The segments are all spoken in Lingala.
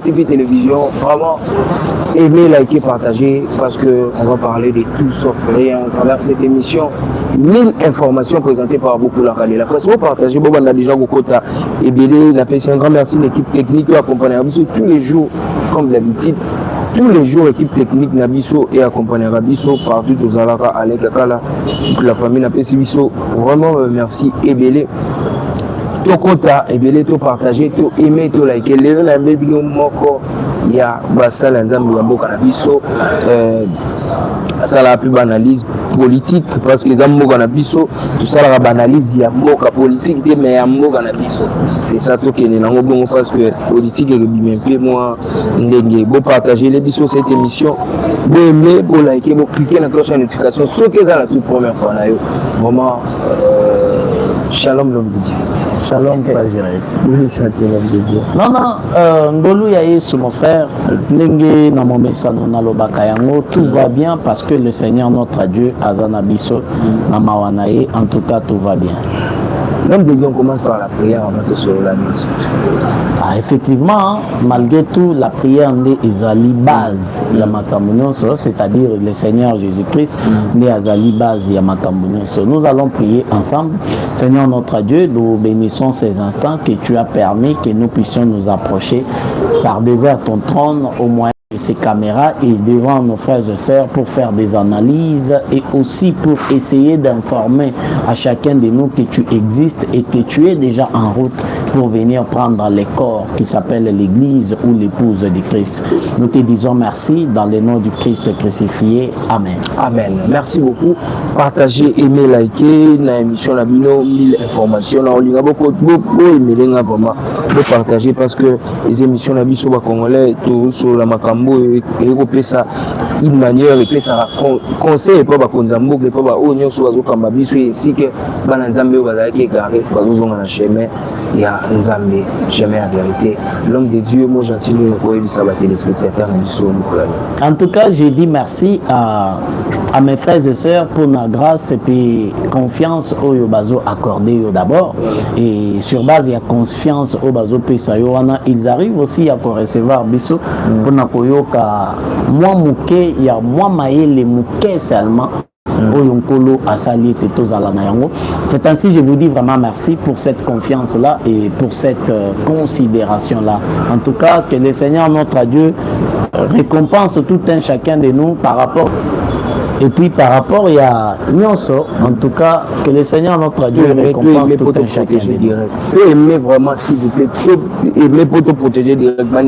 TV Télévision, vraiment, aimez, likez, partagez, parce qu'on va parler de tout sauf rien à travers cette émission. 1000 informations présentées par beaucoup la Kale. La presse, vous partagez, bon, on a déjà beaucoup de EBD, la PC, un grand merci à l'équipe technique qui accompagne Rabisso tous les jours, comme d'habitude. Tous les jours, l'équipe technique Nabiso et accompagne Rabisso partout aux Alara, Alain Kakala, toute la famille Napesi Bisso. Vraiment, merci EBD. Tout contact, et tout partager, tout aimer, tout liker. Les gens il y a Bassal Nzambi Yambo Kanabiso, ça la plus banalise politique parce que les Yambo Kanabiso, tout ça la banalise Yambo politique, mais Yambo Kanabiso. C'est ça tout qui est bon parce que politique est bien peu moi, n'engue. Bon partager les bisos cette émission, bon aimer, bon liker, bon cliquer dans la cloche de notification. Ce que c'est la toute première fois là, vraiment. Shalom l'homme de Dieu. Shalom frère Jérémy. Oui, c'est l'homme de Dieu. Non, Ngolou Yaïs, mon frère, Nengue, dans mon message, tout va bien parce que le Seigneur notre Dieu, Azanabiso, Namawanaye, en tout cas, tout va bien. L'homme de Dieu, on commence par la prière avant de se relancer. Ah, effectivement, malgré tout, la prière n'est Ezali base Yamakamunonso, c'est-à-dire le Seigneur Jésus-Christ n'est Azali base Yamakamunonso. Nous allons prier ensemble. Seigneur notre Dieu, nous bénissons ces instants que tu as permis que nous puissions nous approcher par devers ton trône au moyen de ces caméras et devant nos frères et sœurs pour faire des analyses et aussi pour essayer d'informer à chacun de nous que tu existes et que tu es déjà en route pour venir prendre les corps qui s'appelle l'Église ou l'épouse du Christ. Nous te disons merci dans le nom du Christ crucifié. Amen. Amen. Merci beaucoup. Partagez, aimez, likez. Dans l'émission, la 1000 informations. On a beaucoup aimé vraiment. De partager parce que les émissions, la biso congolais, tout sur la Macambo, et ça une manière, et ça conseil, et pas Konzambo, et pas Onyo, sur la Kambabiso, et si que Bananzambe, qui est garé, nous avons un chemin. Il y a Nzambe, jamais la vérité. L'homme de Dieu, moi gentil, nous avons téléspectateurs. En tout cas, j'ai dit merci à mes frères et sœurs pour la grâce et puis confiance au Yobazo accordé d'abord. Et sur base, il y a confiance au Bazo Pesayoana. Ils arrivent aussi à recevoir Bisso pour Nakoyoka. Moi, Mouké, il y a moi, Maé, les Mouké seulement. C'est ainsi, je vous dis vraiment merci pour cette confiance-là et pour cette considération-là. En tout cas, que le Seigneur, notre Dieu, récompense tout un chacun de nous par rapport. Et puis par rapport, il y a Nyonso, en tout cas, que le Seigneur, notre Dieu, récompense tout un chacun de nous. Peu aimer vraiment, s'il vous plaît, aimer pour te protéger directement.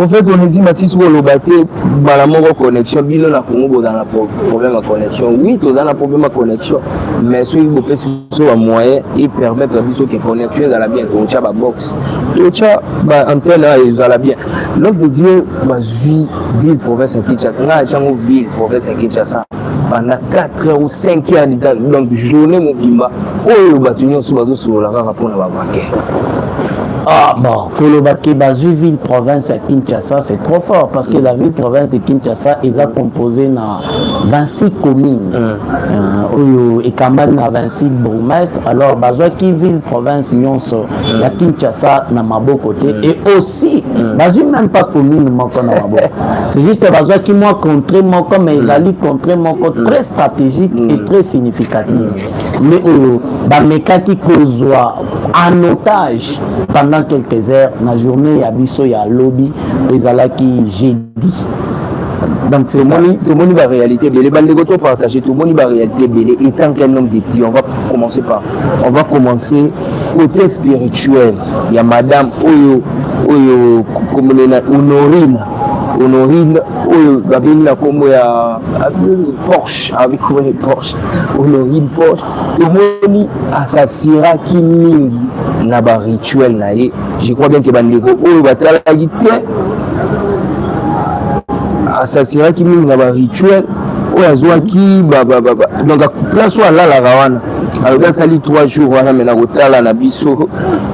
En fait, on est ici sur le bateau, dans connexion, bilan la Congo dans la problème de connexion. Oui, tu as un problème de connexion, mais si vous pouvez sur un moyen, il permet de que connexion dans la bien, on tient la box. On tient l'antenne, ils ont la bien. L'homme de Dieu, ville, province, ville, province, Kinshasa. Pendant 4 heures ou 5 heures, donc journée, mon bimba, le bâtiment sur la rare pour la vaquer. Ah bon, Kolobaki, ville, province à Kinshasa, c'est trop fort parce que la ville, province de Kinshasa, ils ont composé dans 26 communes. Et quand même, dans 26 bourgmestres. Alors, Bazouaki, ville, province, Nyonso, la Kinshasa, dans ma côté. Et aussi, même pas commune, c'est juste Bazouaki, moi, contre moi, comme ils allaient contre moi, très stratégique et très significative. Mais, Bamekati Kozwa, en otage, pendant quelques heures, dans la journée, il y a Bisso, il y a lobby, ils allaient qui jeudi. Donc c'est ça. Tout le monde va réalité, les balles de partager, tout le monde va réalité, et tant qu'un nombre de petits, on va commencer côté spirituel. Il y a Madame Oyo, comme Honorine. Honorine, Babine, comme Porsche, avec Porsche, Honorine Porsche, tout le monde assassira qui mingi n'a pas rituel. Je crois bien que Bandego, la guitare, assassira qui mingi n'a pas rituel, qui, donc place où la Rawana. Alors, dans ça, 3 jours, on a maintenant Bisso,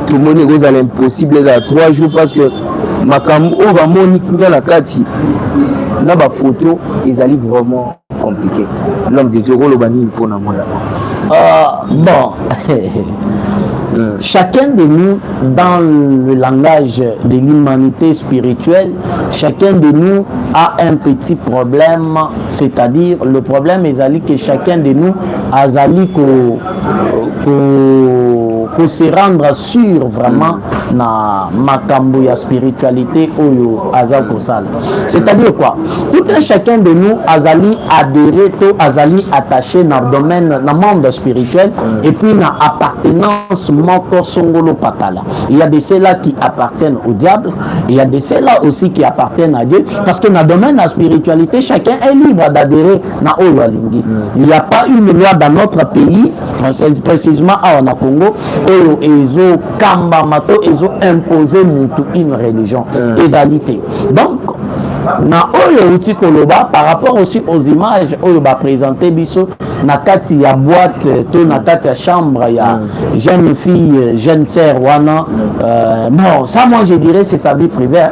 tout le monde est l'impossible à 3 jours parce que Makambo va monique dans la carte. Là, ma photo, ils allaient vraiment compliqué. L'homme de Dieu, le bani pour la moi. Bon. chacun de nous, dans le langage de l'humanité spirituelle, chacun de nous a un petit problème, c'est-à-dire le problème est que chacun de nous a pour se rendre sûr vraiment na makambo ya spiritualité oyo azal kosala. C'est-à-dire quoi? Tout un chacun de nous azali adhéré to azali attaché dans le domaine dans le monde spirituel et puis na appartenance moko songolo patala. Il y a de ceux-là qui appartiennent au diable, il y a de ceux-là aussi qui appartiennent à Dieu parce que dans le domaine de la spiritualité, chacun est libre d'adhérer na oyo alingi. Il n'y a pas une loi dans notre pays, précisément à Congo, oyo ezo kamba mato ezo imposer une religion, égalité. Donc na oyo uti koloba par rapport aussi aux images oyo ba présenter biso na kati ya boîte to na kati ya chambre ya jeune fille jeune sœur wana bon ça moi je dirais c'est sa vie privée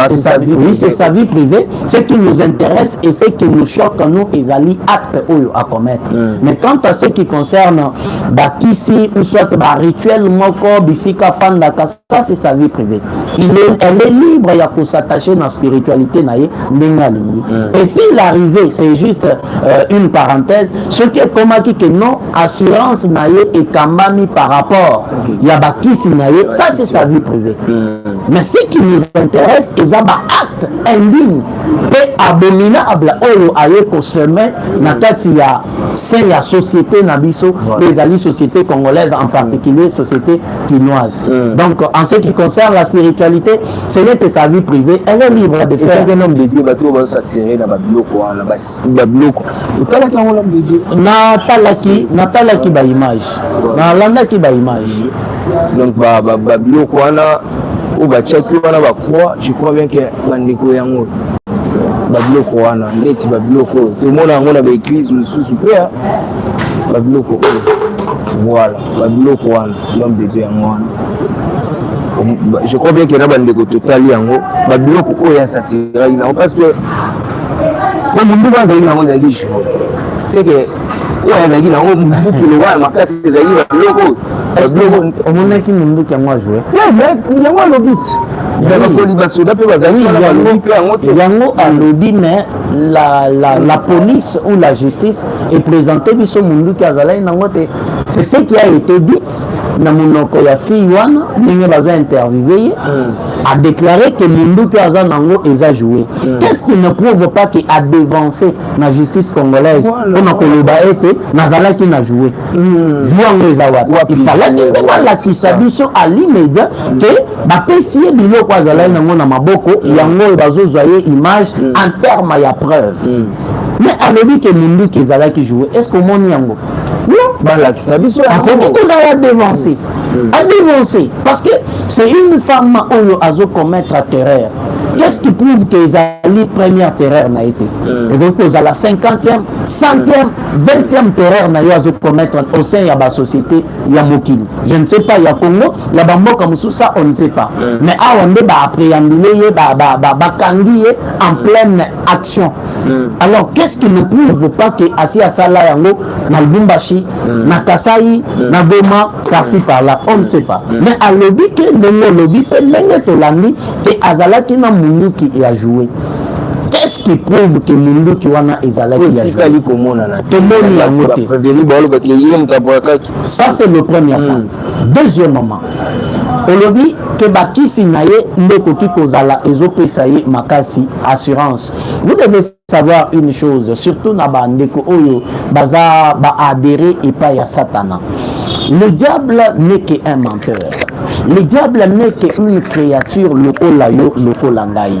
c'est sa vie, oui, c'est sa vie privée. Ce qui nous intéresse et ce qui nous choque nous ezali acte oyo à commettre. Mais quant à ce qui concerne bakisi ou soit ba rituel moko bisika fandaka, ça c'est sa vie privée. Elle est libre ya ko s'attacher dans la spiritualité. Et s'il arrivait, c'est juste une parenthèse, ce qui est comme que non, assurance naye et kambami par rapport yabakisi naye, ça c'est sa vie privée. Mais ce qui nous intéresse, c'est un acte indigne et abominable oyo aye ko semer na kati ya c'est la société nabiso, les alliés société congolaise en particulier, société quinoise. Donc en ce qui concerne la spiritualité, ce n'est que sa vie privée, elle est libre de faire. Un homme de Dieu, bateau va s'assurer dans Babiloko, Babiloko. Natalaki ba image. Nalandaki ba image. Donc Babiloko wana ou ba check wana ba croix, je crois bien que bandeko yango Babiloko wana ndeti Babiloko. Tout le monde a ngona ba église mususu pe Babiloko. Voilà, Babiloko wana l'homme de Dieu yango wana. Je crois bien qu'il y a un bandeko total yango Babiloko oyo asasira ina parce que comme nous va zaina on a dit c'est que oyo na gina on beaucoup le wa makasi zaina Babiloko on mona ki mundu ki yango jouer mais yango le but yango alobi mais la police ou la justice est présentée biso mundu ki azalai nango te. C'est ce qui a été dit dans monoko ya fille wana ndenge bazo interviewé a déclaré que mundu ki azal nango eza joué. Qu'est-ce qui ne prouve pas qu'il a dévancé la justice congolaise on a koloba ete nazalaki na joué jouango eza wa il fallait que la kisabiso à l'immédiat que ba pesi biloko azalai nango na maboko yango bazo zoyer image en terme ya preuve. Mais alobi que mundu ki ezalaki joué, est-ce que moni yango non, à côté que ça a dévancé. A dévancé. Parce que c'est une femme où elle a commettre la terreur. Qu'est-ce qui prouve que les première terreur n'a été? Et donc, à la 50e, 100e, 20e terreur n'a eu commettre au sein de la société Yamokil. Je ne sais pas, il y a Congo, il y a Bambo comme ça, on ne sait pas. Mais on va appréhender, en pleine action. Alors, qu'est-ce qui ne prouve pas que Asi Asala Yango, Nalbumbashi, Nakasai, Naboma, Kasi par là, on ne sait pas. Mais à l'objet que le lobby peut mener tout l'année et Azala qui n'a Mundu qui a joué. Qu'est-ce qui prouve que Mundu qui wana Azala qui a joué? Ça c'est le premier point. Deuxièmement, au lobby que Bakisi naye ndeko ki kozala ezopesaye makasi assurance. Vous devez savoir une chose, surtout na bandeko oyo baza ba adhérer et pas ya Satana. Le diable n'est qu'un menteur. Le diable n'est qu'une créature lokolayo lokolangai.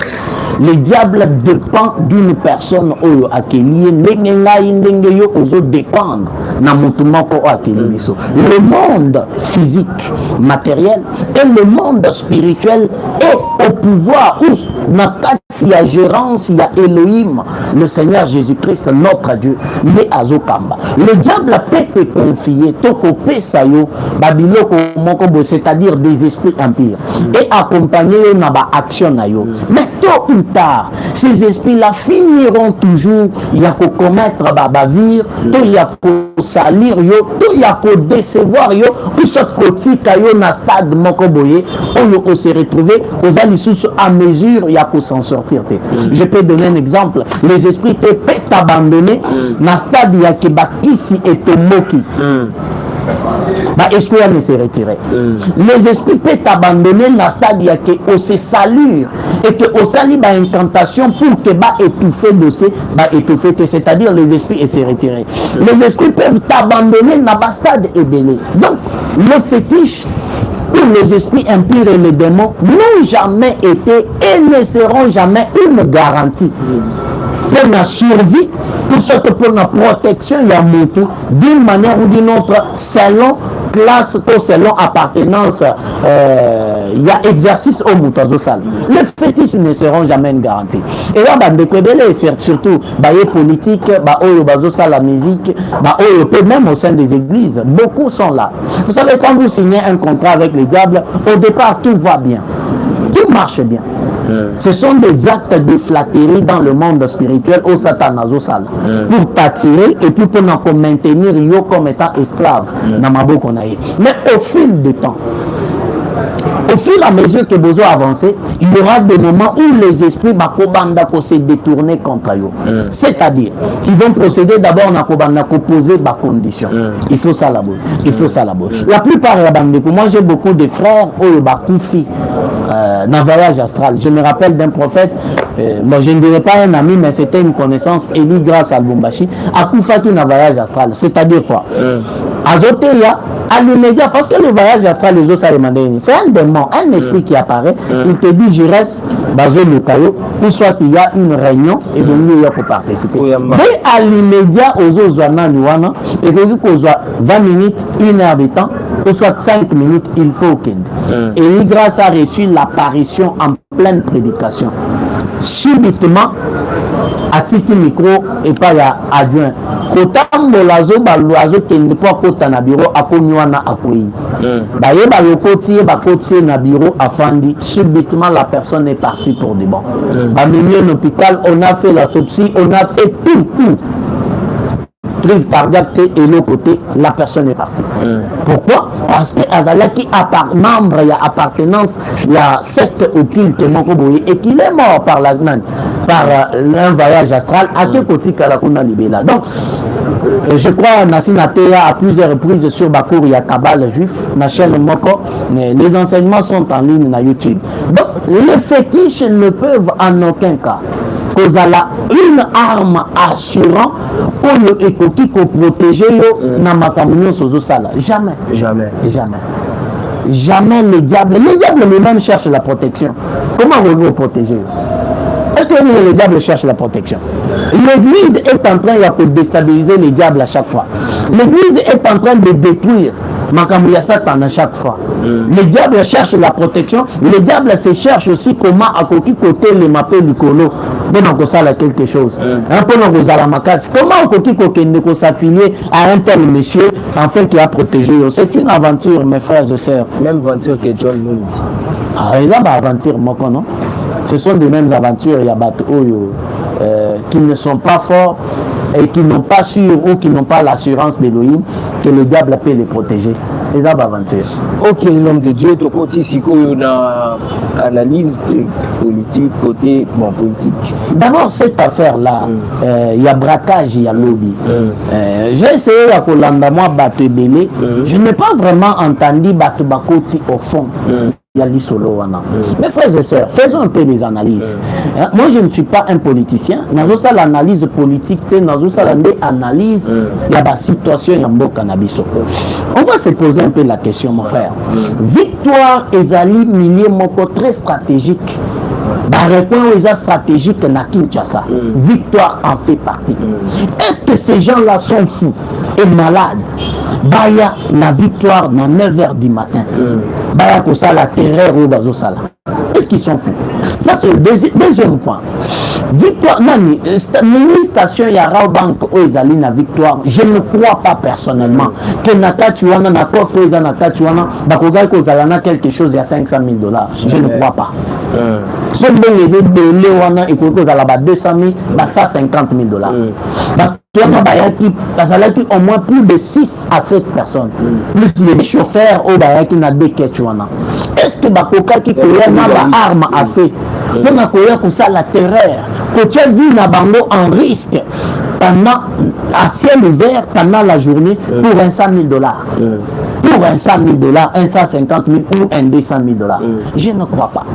Le diable dépend d'une personne oyo akeliye ndenge ngai ndenge yo ozo dépendre na mutu moko akeli biso. Le monde physique, matériel et le monde spirituel est au pouvoir où na kati ya gérance ya Elohim, le Seigneur Jésus-Christ notre Dieu, mais azokamba. Le diable peut te confier toko pesa yo babiloko moko bo, c'est-à-dire des esprits impurs et accompagner na ba action na yo. Mais tôt ou tard, ces esprits-là finiront toujours, il y a qu'à commettre babavir, il y a qu'à salir, il y a qu'à décevoir, ou soit kotika yo na stade mokoboye, on se retrouver aux alissus à mesure, il y a qu'à s'en sortir. Je peux donner un exemple. Les esprits te peuvent abandonner, na stade il y a que ici et te moki. Esprit ne se retirer. Les esprits peuvent t'abandonner dans le stade où se salure et que au sali ba incantation pour que ba étouffer dossier étouffer, c'est-à-dire les esprits et se retirer. Les esprits peuvent t'abandonner dans le stade ébélé. Donc le fétiche où les esprits impurs et les démons n'ont jamais été et ne seront jamais une garantie pour la survie, pour sorte pour la protection, il y a beaucoup d'une manière ou d'une autre, selon classe ou selon appartenance, il y a exercice au moutazo sale. Les fétiches ne seront jamais une garantie. Et là, surtout, les politiques, la musique, même au sein des églises, beaucoup sont là. Vous savez, quand vous signez un contrat avec les diables, au départ, tout va bien. Tout marche bien. Ce sont des actes de flatterie dans le monde spirituel au satanazo sale pour t'attirer et puis pour nous maintenir yo comme étant esclave dans ma bouche. Mais au fil du temps, au fur et à mesure que vous avancez, il y aura des moments où les esprits vont se détourner contre eux. C'est-à-dire, ils vont procéder d'abord à poser des conditions. Il faut ça là-bas. Il faut ça là-bas. La plupart de la bande, moi j'ai beaucoup de frères où ils dans voyage astral. Je me rappelle d'un prophète, moi je ne dirais pas un ami, mais c'était une connaissance, Eli grâce à Lubumbashi, à Koufaki dans voyage astral. C'est-à-dire quoi? Azoteria, à l'immédiat, parce que le voyage astral, les autres, ça demandé, c'est un démon, un esprit qui apparaît, il te dit, je reste basé le caillou, ou soit il y a une réunion, et donc il y a pour participer. Mais à l'immédiat, aux autres, et que vous 20 minutes, 1 heure de temps, ou soit 5 minutes, il faut qu'il. Et grâce a reçu l'apparition en pleine prédication. Subitement, à tiki micro et pas à adjoint. Kotambo lazo baloazo kende po kota na bureau akonywana akoyi. Baye bakotier na bureau afandi. Subitement la personne est partie pour de bon. Bamimi en hôpital, on a fait l'autopsie, on a fait tout. Prise cardiaque et l'autre côté, la personne est partie. Pourquoi? Parce que Azalaki membre, il y a appartenance, il y a secte occulte et qu'il est mort par un voyage astral à quel côté Kalakuna Libela. Donc, je crois Nassina Théa à plusieurs reprises sur Bakour, il y a Kabbalah juif, ma chaîne Moko, mais les enseignements sont en ligne sur YouTube. Donc, les fétiches ne peuvent en aucun cas causer une arme assurant pour protéger na makamino sozo sala. Jamais. Jamais les diables eux-mêmes cherchent la protection. Comment vous protéger? Est-ce que les diables cherchent la protection? L'église est en train de déstabiliser les diables à chaque fois. L'église est en train de détruire Makamouya Satan à chaque fois. Les diables cherchent la protection. Les diables se cherchent aussi comment à côté les mapper du colo. Bon, on ça quelque chose. Un peu la macasse. Comment on peut s'affilier à un tel monsieur afin qu'il a protégé. C'est une aventure, mes frères et sœurs. Même aventure que John Moon. Ah, il y a une aventure, moi, non? Ce sont des mêmes aventures. Il y a qui ne sont pas forts et qui n'ont pas sûr ou qui n'ont pas l'assurance d'Elohim que le diable peut les protéger. Les aventures. Ok, l'homme de Dieu, tu côté si on a analyse politique, côté politique. D'abord, cette affaire-là, il y a braquage, il y a lobby. J'ai essayé à Kolanda, moi, Batebele. Je n'ai pas vraiment entendu Batebakoti au fond. Mes frères et sœurs, faisons un peu des analyses. Moi, je ne suis pas un politicien. Dans l'analyse politique, dans l'analyse, il y a la situation, il y a un cannabis. On va se poser un peu la question, mon frère. Victoire Ezali milieu moko très stratégique. La réponse est stratégique na Kinshasa. Victoire en fait partie. Est-ce que ces gens-là sont fous? est malade, baya na victoire na 9h du matin. Baya ko ça la terreur au bazo sala. Est-ce qu'ils sont fous? Ça c'est le deuxième point. Victoire, nani, station Yara Bank au Ezali na victoire. Je ne crois pas personnellement que Nakatuana, na coffre Nakatuana, Bakogai Kozalana quelque chose il y a $500 000. Je ne crois pas. Ce bon les aides wana et Kozalaba 200 000, bah ça $50 000. Bayaki au moins plus de 6 à 7 personnes. Plus les chauffeurs au Bayaki na deux Ketchuana. Est-ce que Bakoka qui connaît ma arme a fait? Pour ma collègue pour ça la terreur. Que tu as vu na bango en risque pendant à ciel ouvert pendant la journée pour $100 000. Pour $100 000, 150 000 ou un $200 000. Je ne crois pas.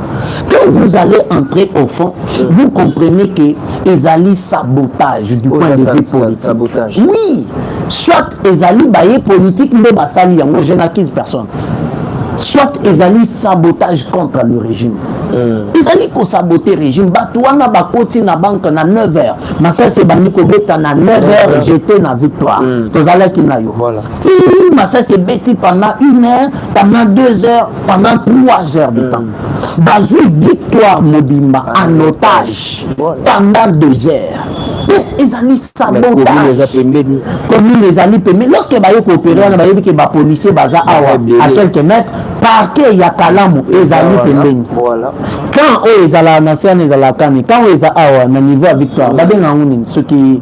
Quand vous allez entrer au fond, vous comprenez que Ezali sabotage du point de vue politique. Sabotage. Oui, soit Ezali baye politique, mais basali yango je n'accuse personne. Soit Ezali sabotage contre le régime. Ezali ko saboter régime. Batouana bakoti na banque na 9h. Mais ça c'est bani ko beta na 9h j'étais na victoire. Tozala ki na yo. Voilà. Si mais ça c'est beti pendant 1 heure, pendant 2 heures, pendant 3 heures de temps. Bazou victoire Mobimba en otage pendant 2 heures. Ezali sabotage. Comme les amis payés. Lorsque bayo coopérer, on va dire que ba policier baza awa à quelques mètres. Parquet ya kalamu ezali pembeni. Voilà. Quand ezala nation ezala kani, quand ezala awa na niveau à victoire, ba benga nguni ceux qui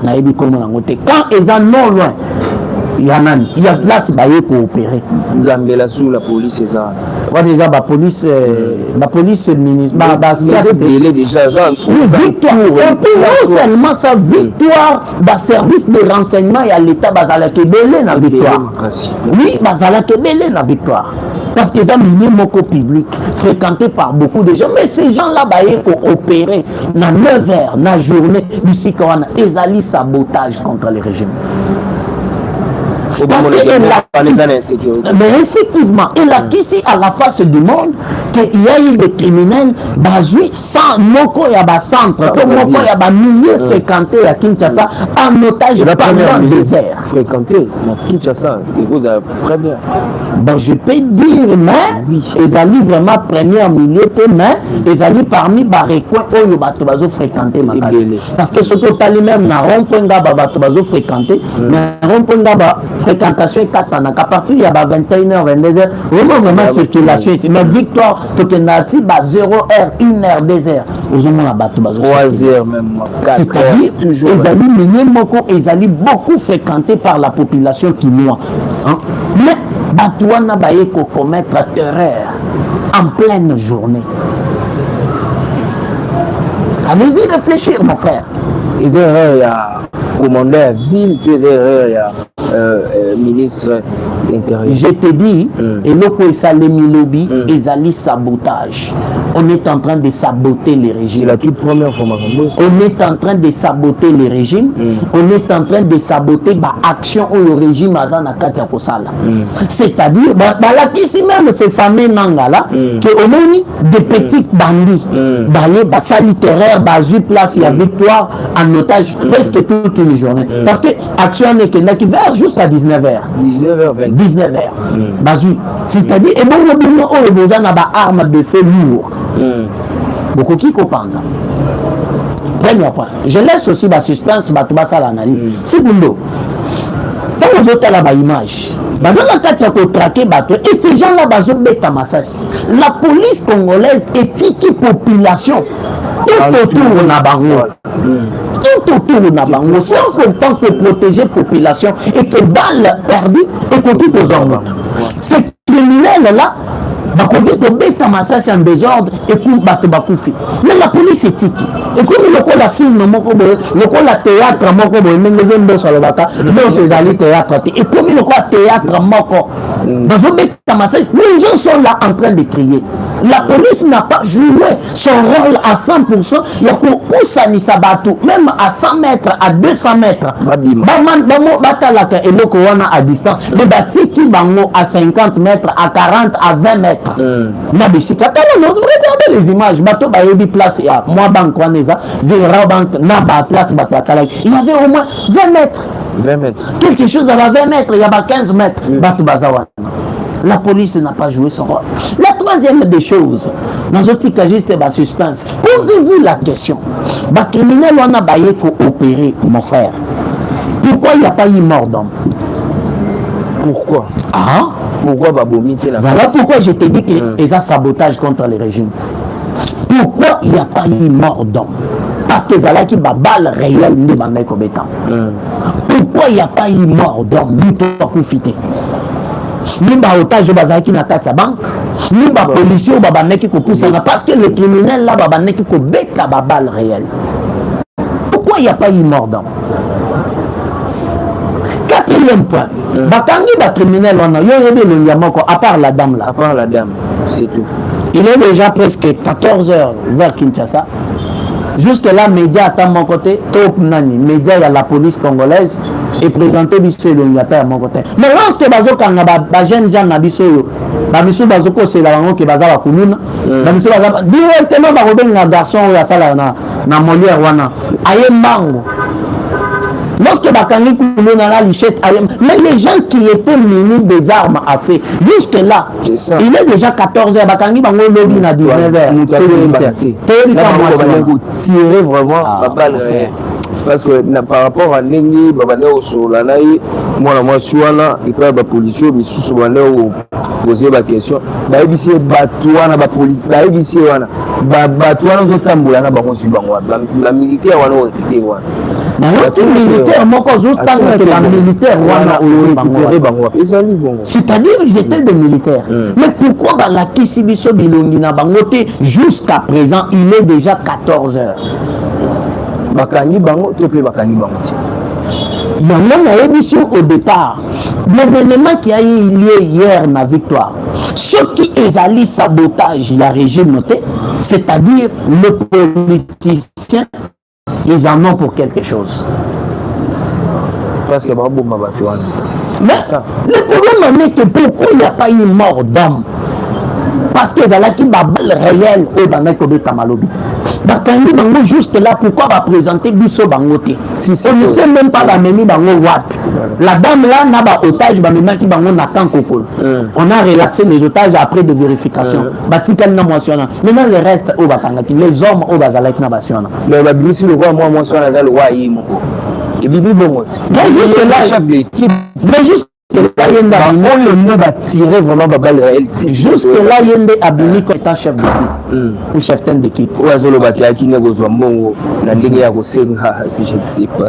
na yebi comme na ngote. Quand ezala non loin, il y a place baye coopérer. Gambela sous la police ezala. Va déjà la police ministre déjà victoire et puis non seulement sa victoire ba service de renseignement et à l'état bazala kebele na victoire. Oui, bazala kebele na victoire. Parce que c'est un milieu moko public fréquenté par beaucoup de gens. Mais ces gens-là, ils ont opéré dans 9 heures, dans la journée, du Kawana, ezali sabotage contre le régime. Parce mais effectivement, il a qu'ici à la face du monde qu'il y a eu des criminels basés sans moko ya ba centre, comme moko ya ba milieu fréquenté à Kinshasa en otage pendant des heures. Fréquenté à Kinshasa, vous avez très bien. Ben, je peux dire, mais ils allaient vraiment première milieu, mais ils allaient parmi les recoins où ils ont fréquenté ma case. Parce que ce que tu as même na rond-point ils fréquenté, mais rond-point fréquentation est 4 ans. À partir il y a 21h, 22h, vraiment circulation ici. Mais victoire, tu as 0h, 1h, 2h. Ils ont 3h même. C'est-à-dire, ils allaient ils allaient beaucoup fréquentés par la population qui noie. Mais Batouana baye ko commettre terreur en pleine journée. Allez-y réfléchir, mon frère. Ils ont erreur, il y a commandé à ville, il y a ministre intérieur. Je te dis, et le Salemi Lobby, ils allaient sabotage. On est en train de saboter les régimes. C'est la toute première information. On est en train de saboter les régimes. On est en train de saboter l'action au régime Azana Katia Kosala. C'est-à-dire, ici même ces fameux Nangala, qui ont mis des petits bandits. Balé, ça littéraire, basu place, il y a victoire en otage presque toute une journée. Parce que l'action n'est qui vers jusqu'à 19h. 19h. Basu. C'est-à-dire, et bon, on a des armes de feu lourd. Beaucoup qui comprennent ça. Premier point. Je laisse aussi la suspense, l'analyse. Segundo, quand vous êtes à la image, et ces gens-là, la police congolaise éthique population tout autour na bango. Tout autour na bango, sans pourtant que protéger la population et que balles perdues et que tout aux hommes. Ces criminels-là, en désordre et mais la police éthique et comme le la film le la théâtre théâtre et comme le théâtre les gens sont là en train de crier. La police n'a pas joué son rôle à 100%. Il y a même à 100 mètres, à 200 mètres. À distance. Les bâtis qui bango à 50 mètres, à 40, à 20 mètres. Vous regardez les images. Bateau bayebi place moi banque waneza, Vera banque na ba place bateau. Il y avait au moins 20 mètres. 20 mètres. Quelque chose à 20 mètres, il y a 15 mètres. La police n'a pas joué son rôle. La troisième des choses, dans un petit cas juste suspense, posez-vous la question. Les criminels, on a baillé coopérer, mon frère. Pourquoi il n'y a pas eu mort d'homme? Pourquoi? Pourquoi voilà pourquoi je te dis qu'il y a sabotage contre le régime. Pourquoi il n'y a pas eu mort d'homme? Parce que ça qui va balle réelle de Bandai Kobetan. Pourquoi il n'y a pas eu mort d'homme? Nous pas profiter. Nous ba otage bazaki na kati banque. Nous ba policier ba baneki ko poussa parce que le criminel là ba baneki ko beta ba balle réelle. Pourquoi il n'y a pas eu mort d'homme? Quatrième point. Bakangi ba criminel on a yo le yamako à part la dame là. À part la dame, c'est tout. Il est déjà presque 14h vers Kinshasa. Jusque là, média à mon côté, top nani, média il y a la police congolaise et présenté biso à mon côté. Mais lorsque bazo kanga ba jeune gens na biso yo, ba biso bazo ko c'est la bango ke baza ba kuluna, ba biso baza directement ba robenga garçon ya sala na Molière wana. Aye mango. Lorsque Bakani Koulouna la lichette, mais les gens qui étaient munis des armes à feu, jusque là, il est déjà 14h, Bakani Bango Lobby na 19h. Tirer vraiment la balle réelle. Parce que par rapport à Nengi, Babane au Solanaï, moi la Suana, et puis la police, mais sous Babane au poser la question, Baïbisi Batouana, la police, Baïbisi Wana, Batouana Zotamboula, la militaire, on a été militaire, c'est-à-dire ils étaient des militaires. Mais pourquoi la Kisibiso Bilongina Bangote jusqu'à présent il est déjà 14h? Bakani Bango, tu peux Bakani Bango. Il y a une émission au départ. L'événement qui a eu lieu hier, ma victoire. Ce qui est allé sabotage, la régime noté, c'est-à-dire le politicien. Ils en ont pour quelque chose. Parce que Babou m'a battu. Mais le problème est que pourquoi il n'y a pas eu mort d'homme? Parce que ça qui va balle réelle au Banako de Tamalobi. Bakani Bango juste là, pourquoi va présenter Bisso Bangote? On ne sait même pas la mémie Bango Wap. La dame là n'a pas otage, Bamima qui Bango n'a qu'un coco. On a relaxé les otages après de vérification. Batikan n'a mentionné. Maintenant le reste au Batangaki, les hommes au Bazalaki n'a mentionné. Mais la Brissi le roi, moi mentionné le roi Yimoko. Et Bibi Bongo. Mais jusque là, mais juste on va tirer vraiment balle réelle. Jusque là, Yende Abini comme étant chef d'équipe ou chef d'équipe.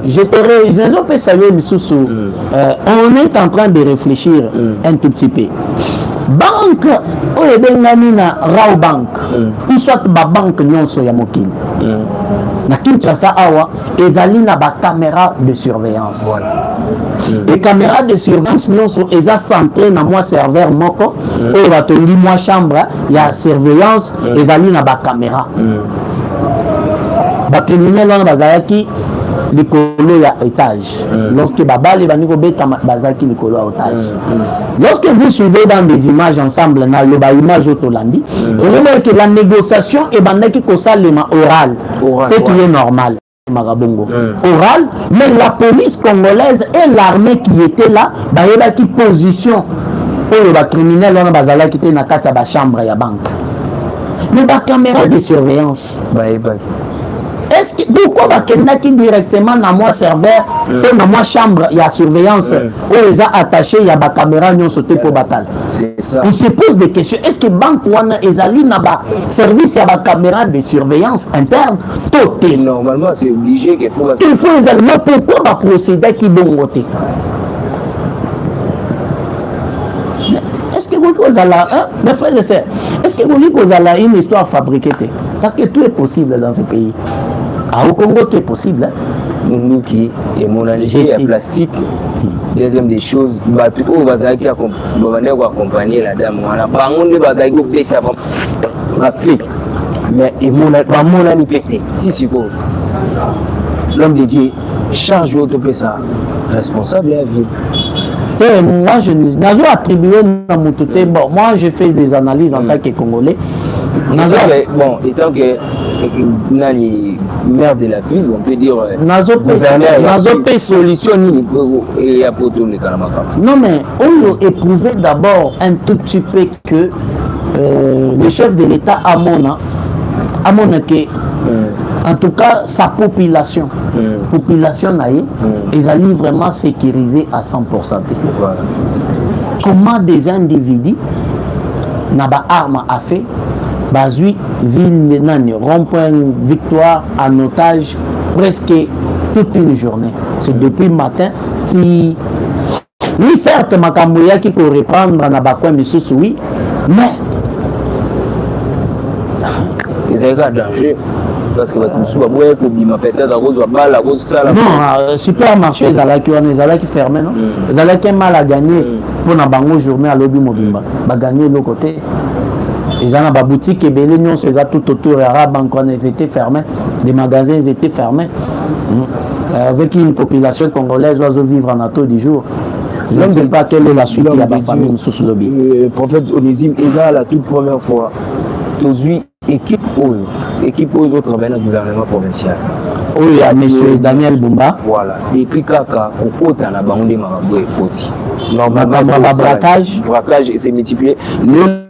Je peux saluer Missoussou. On est en train de réfléchir un tout petit peu. Banque, on est dans Rao Bank, ou soit ba banque nyonso ya mokili. Na Kinshasa awa, ezali na ba caméra de surveillance. Les caméras de surveillance nyonso eza centré na moi serveur moko, o ba tongi moi chambre ya surveillance ezali na ba caméra. Ba criminel wana bazalaki likolo ya étage. Lorsque babali baniko beta bazaki likolo ya étage. Lorsque vous suivez dans des images ensemble dans le image autolandi, vous voyez que la négociation est bandaki kosalema oral. Ce qui est normal. Marabongo. Oral, mais la police congolaise et l'armée qui était là, qui position pour les criminels on bazala qui était dans la chambre ya banque. Mais la caméra de surveillance. Est-ce que pourquoi quelqu'un qui directement dans moi serveur et dans moi chambre il y a surveillance où les a attachés il y a ba caméra non sauté pour bataille. C'est ça. On se pose des questions. Est-ce que banque wana ezali na ba service ya ba caméra de surveillance interne toté? Normalement c'est obligé qu'il faut. Il faut également pourquoi ba procéder qui bon voter. Est-ce que vous avez mes frères et sœurs, est-ce que vous avez une histoire fabriquée? Parce que tout est possible dans ce pays. Au Congo, tout est possible. Nous qui est mon alléger à plastique. Deuxième des choses, bateau au bazar qui accompagner la dame. On a pas de bazar qui pété la fille. Mais mon ami pété. Si c'est bon. L'homme de Dieu charge votre ça responsable à vie. Moi, je n'ai attribué dans mon tout. Bon, moi, je fais des analyses en tant que Congolais. Bon, étant que nani maire de la ville, on peut dire Nazope solution et à poto le Kalamaka. Non mais on a éprouvé d'abord un tout petit peu que le chef de l'État a mon que en tout cas sa population ils allaient vraiment sécuriser à 100%. Voilà. Comment des individus n'a pas arme à fait bazui ville nani rond-point Victoire en otage presque toute une journée. C'est depuis le matin si oui certes Makamboya qui peut reprendre na bakwa misusu oui mais ils ont un danger parce que peut-être à cause de balle, à cause de ça. Non, supermarché, ils allaient fermer, non? Ils allaient mal à gagner pour la bango journée à l'Obi Mobimba. Bah gagner de l'autre côté. Ils ont des boutiques et belé, nous, c'est tout autour arabe, ils étaient fermés. Des magasins, ils étaient fermés. Avec une population congolaise, doit vivre en atout du jour. Je ne sais pas quelle est la suite de la famille sous ce lobby. Le prophète Onésime, ils ont la toute première fois. Équipe aux autres travaillent dans le gouvernement provincial. Oui, il y a M. Daniel Bumba. Voilà. Et puis, Kaka, on compte à la bande de Marabou et Poti. Normalement, le braquage s'est multiplié. Le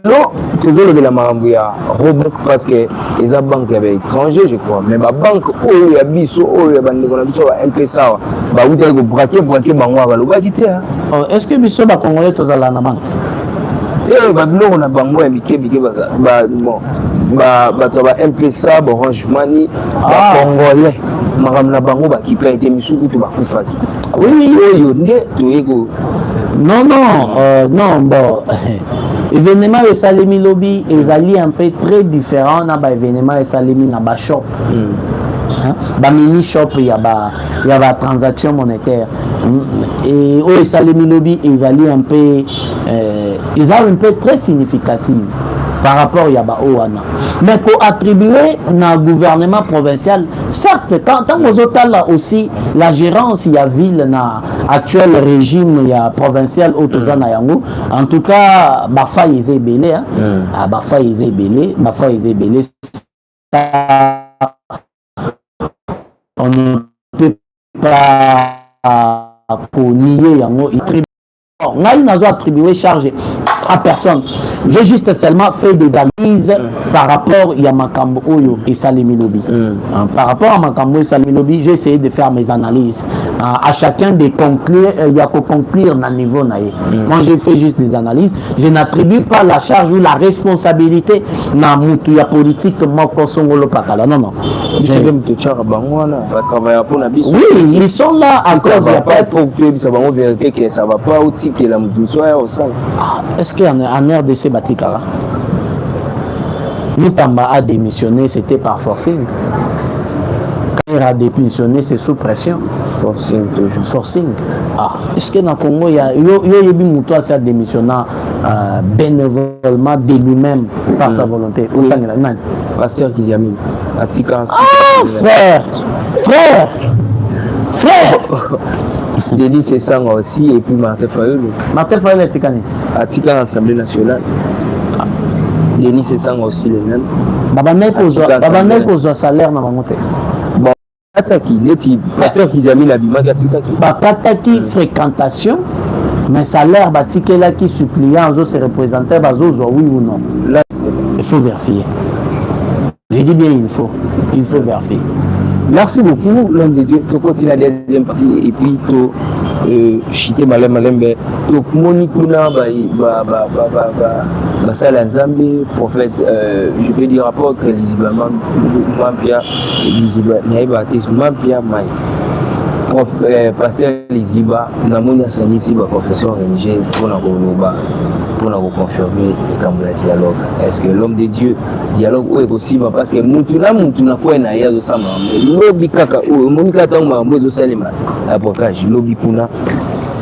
trésor de la Marabouya rebond parce que les banques avaient étrangers, je crois. Mais la banque, il y a Bisso, il y a Bisso, un peu ça. Vous avez braqué, est-ce que Bisso va congolais tous à la banque? On a bango ya mike bon MPSA Orange Money congolais makamna bango bakipe été misuku to bakufaki oui oyo nde toyeko non bon événement de Salemi Lobby ezali un peu très différent na ba événement de Salemi na ba shop ba mini shop il y a ba transaction monétaire et au Salemi Lobby ezali un peu ils ont un peu très significatif par rapport à Yabaoana. Mais pour attribuer dans le gouvernement provincial, certes, quand vous avez aussi la gérance, il y a ville, dans l'actuel régime, il y a provincial, en tout cas, Bafa est belé, Bafa est belé, on ne peut pas nier Yango. On a attribué charge à personne. J'ai juste seulement fait des analyses par rapport à Makambo Oyo et Salemi Lobby. Par rapport à Makambo et Salemi Lobby, j'ai essayé de faire mes analyses. À chacun de conclure, il y a qu'à conclure dans le niveau. Moi, j'ai fait juste des analyses. Je n'attribue pas la charge ou la responsabilité dans la politique de Mokosongolo Pakala. Non, non. Oui, ils sont là à cause de que ça va pas aussi que la moutoussoya au sein. Est-ce qu'il y a un RDC Batikara? Moutamba a démissionné, c'était par forcing. Quand il a démissionné, c'est sous pression. Forcing toujours. Forcing. Est-ce que dans le Congo, il y a Moutoua qui a démissionné bénévolement de lui-même par sa volonté? Oui. Pasteur Kizami. Frère Denis Sessanga aussi et puis Martin Fayulu. Martin Fayulu est Tikani. À Tika l'Assemblée nationale. Denis Sessanga aussi les mêmes. Babanel pose un salaire dans ma montée. Bon, Ataki, Neti, Pasteur Kizami Labima Gatitaki. Bakataki fréquentation, mais salaire Batike là qui suppliant se représenter, oui ou non. Là, il faut vérifier. Je dis bien il faut vérifier. Merci beaucoup, l'homme de Dieu. Tu continues la deuxième partie et puis tu chité malembe. Tu monikuna basala Nzambe prophète. Je peux dire apôtre Lisibama Mampia Lisiba Naïba Tis Mampia Mai. Pasteur Lisiba Namuna Sanisiba professeur religieux pour nous confirmer le dialogue. Est-ce que l'homme de Dieu dialogue est possible parce que Moutuna quoi na ya sama lobby kaka momikata ma mozo salima apokage lobby kuna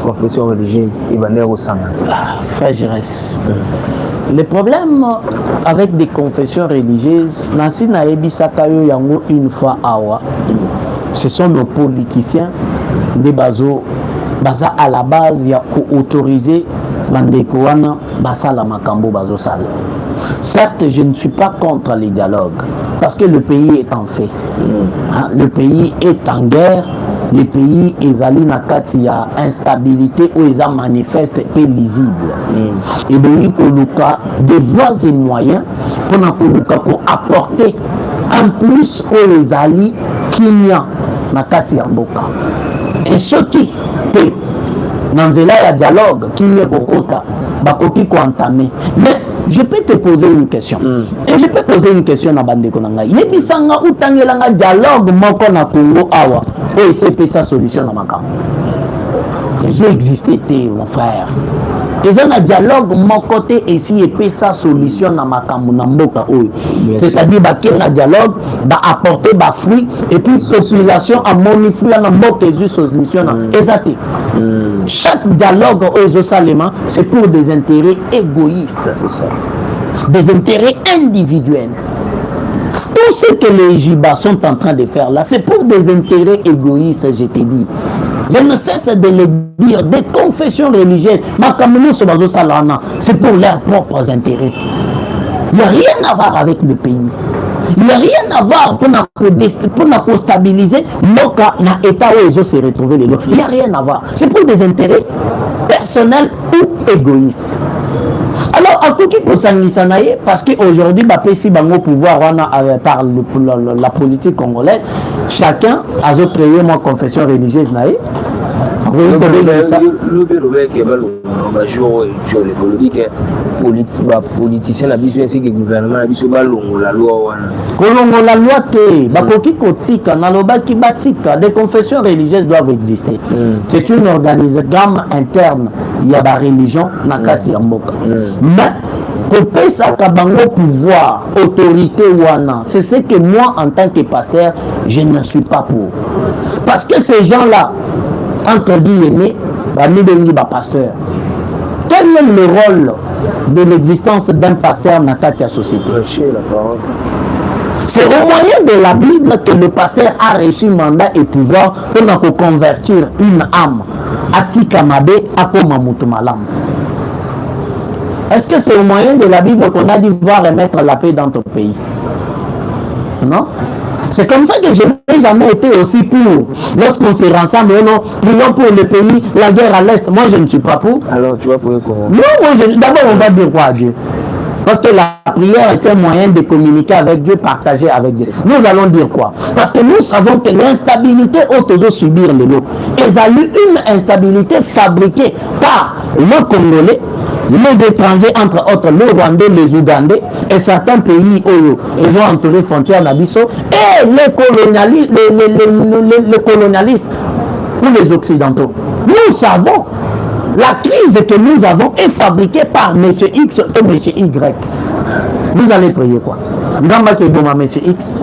confession religieuse et banner au sang. Frère Jérès. Le problème avec des confessions religieuses, Nancy Naebisaka yo yango une fois awa. Ce sont nos politiciens des bazo à la base il y a autorisé bandeko wana basala makambo bazosala. Certes, je ne suis pas contre les dialogues parce que le pays est en fait. Le pays est en guerre. Le pays est allé dans il y a instabilité où ils ont manifesté et lisible. Et donc, il y a des voies et moyens pour apporter en plus où les alliés qui n'y a dans Mboka. Et ce qui peut dans le dialogue qui est au côté, bakoki ko entamer. Mais je peux te poser une question. Et je peux poser une question à Bandeko Nanga. Yebisanga utangelanga dialogue moko na Congo awa. Oh, il s'est fait sa solution dans ma camp. Ils ont existé, mon frère. Ils ont un dialogue, mon côté, et si il fait sa solution dans ma camp, c'est-à-dire qu'il y a un dialogue, apporter des fruits, et puis la population a mon fruit, a mon solution. Exactement. Chaque dialogue aux Salémans, c'est pour des intérêts égoïstes, des intérêts individuels. Tout ce que les Jibas sont en train de faire là, c'est pour des intérêts égoïstes, je te dis. Je ne cesse de le dire, des confessions religieuses, c'est pour leurs propres intérêts. Il n'y a rien à voir avec le pays. Il n'y a rien à voir pour stabiliser l'État où ils se retrouver les lots. Il n'y a rien à voir. C'est pour des intérêts personnels ou égoïstes. Alors, à tout qui peut parce qu'aujourd'hui, au pouvoir par la politique congolaise, chacun a créé une confession religieuse. Politicien na biso ainsi que gouvernement na biso balongo la loi wana kolongo la loi te bakoki kotika nalobaki batika des confessions religieuses doivent exister. C'est une organigramme interne il y a la religion na kati ya mboka mais kopesaka bango pouvoir autorité wana c'est ce que moi en tant que pasteur je ne suis pas pour parce que ces gens là entre guillemets bamibengi ba pasteur. Quel est le rôle de l'existence d'un pasteur dans la société? C'est au moyen de la Bible que le pasteur a reçu mandat et pouvoir pour convertir une âme à Tikamabe à Komamutumalam. Est-ce que c'est au moyen de la Bible qu'on a dû voir remettre la paix dans ton pays? Non? C'est comme ça que je n'ai jamais été aussi pour. Lorsqu'on se rassemble, non, prions pour le pays, la guerre à l'Est. Moi, je ne suis pas pour. Alors, tu vas pour comment? Non, d'abord, on va dire quoi à Dieu? Parce que la prière est un moyen de communiquer avec Dieu, partager avec Dieu. Nous allons dire quoi? Parce que nous savons que l'instabilité autour subir le lot. Ils ont eu une instabilité fabriquée par le Congolais, les étrangers, entre autres, les Rwandais, les Ougandais et certains pays où ils ont entouré les frontières d'Abisso et les colonialistes ou les Occidentaux. Nous savons la crise que nous avons est fabriquée par M. X et M. Y. Vous allez prier quoi? M. X.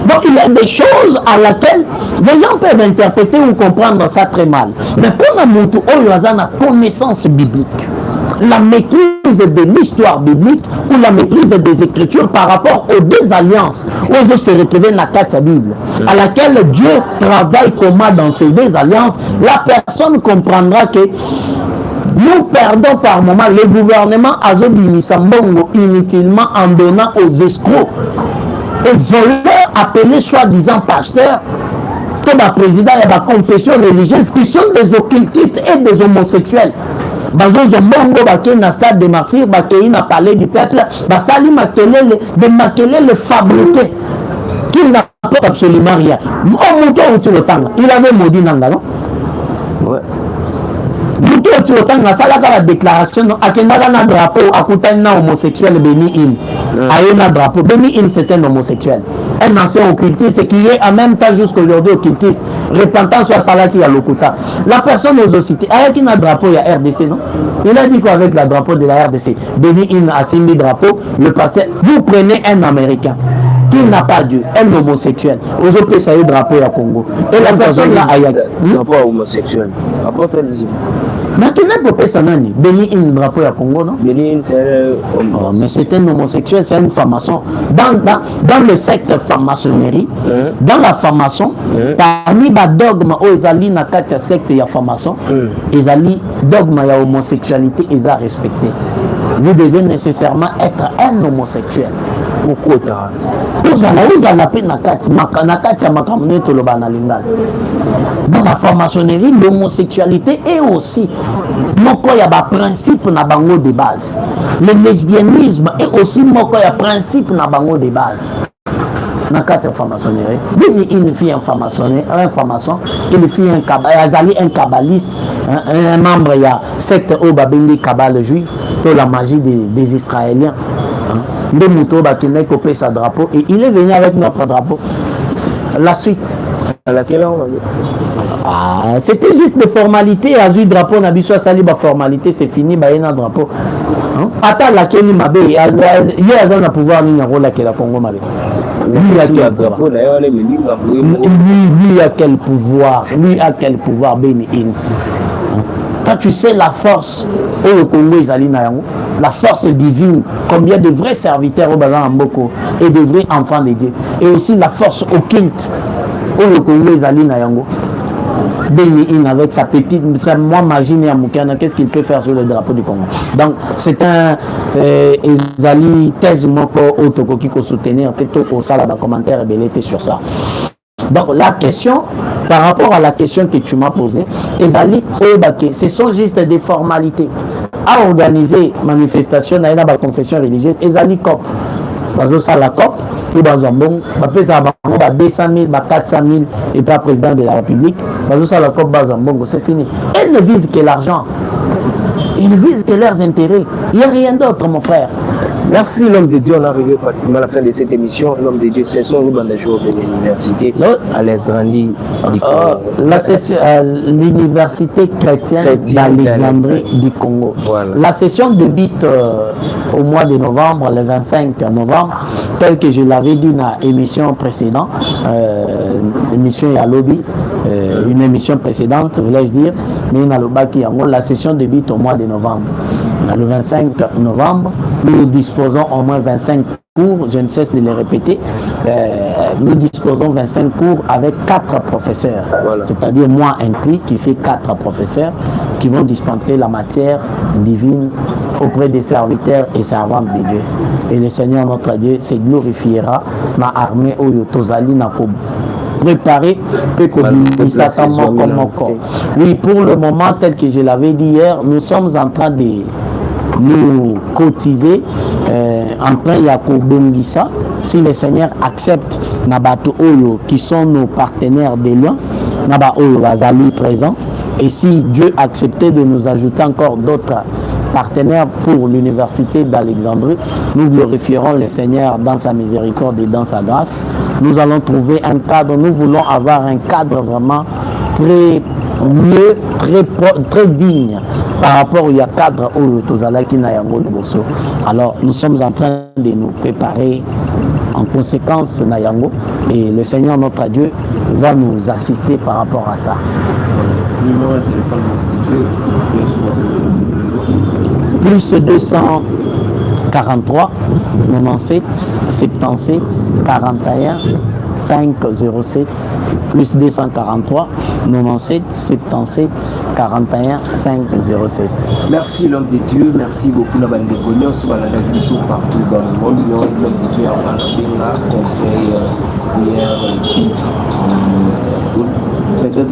Donc il y a des choses à laquelle les gens peuvent interpréter ou comprendre ça très mal. Mais pour la connaissance biblique, la maîtrise de l'histoire biblique ou la maîtrise des Écritures par rapport aux deux alliances où ils se retrouver dans la carte Bible, à laquelle Dieu travaille comment dans ces deux alliances, la personne comprendra que nous perdons par moment le gouvernement Azobimi-Sambongo inutilement en donnant aux escrocs et voleurs appelés soi-disant pasteurs comme un président et la confession religieuse qui sont des occultistes et des homosexuels. Bazozo Mbongo Baké na stade de martyrs, Baké na palais du peuple, Basali Makelele, de Makelele fabriqué, qui n'apporte absolument rien. Il avait maudit Nanga, non? Ouais. Muto Tchotanga, ça la déclaration, Akendaka na drapeau, Akutana homosexuel, Beni In. Aïna drapeau, Beni In c'est un homosexuel. Un ancien occultiste qui est en même temps jusqu'aujourd'hui occultiste, repentant sur Salaki à Lokuta. La personne aux cités, avec un drapeau, il y a RDC, non? Il a dit quoi avec le drapeau de la RDC? Beni In a signé drapeau, le pasteur, vous prenez un Américain qui n'a pas Dieu, un homosexuel. Vous avez ça drapeau à Congo. Et la personne là, drapeau homosexuel. Apporte-le. Mais qui n'a pas ça nani? Béni une drapeau à Congo, non? Béni c'est mais c'est un homosexuel, c'est une formation. Dans le secteur franc-maçonnerie, dans la formation, parmi les dogmes où ils allaient dans le secte et la formation, ils allaient dogme et homosexualité, ils ont respecté. Vous devez nécessairement être un homosexuel. Pourquoi? Vous allez appeler Nakati ya makamune to lobana lingal. Dans la franc-maçonnerie, l'homosexualité est aussi moko ya ba principe na bango de base. Le lesbianisme est aussi moko ya principe na bango de base. Nakati ya franc-maçonnerie, une fille un franc-maçon, une fille un kabbaliste, un membre ya secte au Babindi Kabbale juif, to la magie des Israéliens. De Mouto Bakine copé sa drapeau et il est venu avec notre drapeau. La suite. À laquelle on c'était juste des formalités. À vu drapeau, on a vu soit sali formalité, c'est fini, bah il y a un drapeau. Attends laquelle il m'a dit, il y a un pouvoir ni un rôle laquelle la Congo malais. Lui a quel pouvoir? Lui a quel pouvoir? Lui a quel pouvoir? Béni. Quand tu sais la force au Congo, la force divine, combien de vrais serviteurs au Bazar Mboko et de vrais enfants de Dieu, et aussi la force occulte au Congo, avec sa petite, moi imagine à Moukana, qu'est-ce qu'il peut faire sur le drapeau du Congo. Donc c'est un Ezali thèse moko autokoki ko soutenir, peut-être au sala d'un commentaire et sur ça. Donc la question, par rapport à la question que tu m'as posée, ce sont juste des formalités. À organiser manifestation dans la confession religieuse, Ezali COP. Ça la COP, tout dans un bon, 200 000, 400 000, et pas président de la République, ça la COP, c'est fini. Elle ne vise que l'argent. Ils ne visent que leurs intérêts. Il n'y a rien d'autre, mon frère. Merci, l'homme de Dieu. On est arrivé pratiquement à la fin de cette émission. L'homme de Dieu, c'est son jour de l'université à l'Alexandrie. L'université chrétienne d'Alexandrie du Congo. Voilà. La session débute au mois de novembre, le 25 novembre, tel que je l'avais dit dans l'émission précédente, l'émission Yalobi, une émission précédente, voulais-je dire, mais la session débute au mois de novembre. Le 25 novembre, nous disposons au moins 25 cours, je ne cesse de les répéter. Nous disposons 25 cours avec 4 professeurs, voilà. C'est-à-dire moi inclus, qui fait 4 professeurs qui vont dispenser la matière divine auprès des serviteurs et servantes de Dieu. Et le Seigneur notre Dieu se glorifiera dans l'armée au Tozali Nakob. Préparer oui, pour le moment, tel que je l'avais dit hier, nous sommes en train de nous cotiser en train de Bongissa. Si le Seigneur accepte Nabato Oyo, qui sont nos partenaires de loin, Naba Oyo Vazali présent, et si Dieu acceptait de nous ajouter encore d'autres partenaires pour l'université d'Alexandrie, nous glorifierons le Seigneur dans sa miséricorde et dans sa grâce. Nous allons trouver un cadre, nous voulons avoir un cadre vraiment très mieux, très digne par rapport au cadre au Tozalaki Nayango Bosso. Alors nous sommes en train de nous préparer en conséquence Nayango, et le Seigneur notre Dieu va nous assister par rapport à ça. Plus 243 97 77 41 507 plus 243 97 77 41 507. Merci l'homme de Dieu, merci beaucoup la bande de Cognos, partout dans le monde. L'homme de Dieu a conseil, prière, peut-être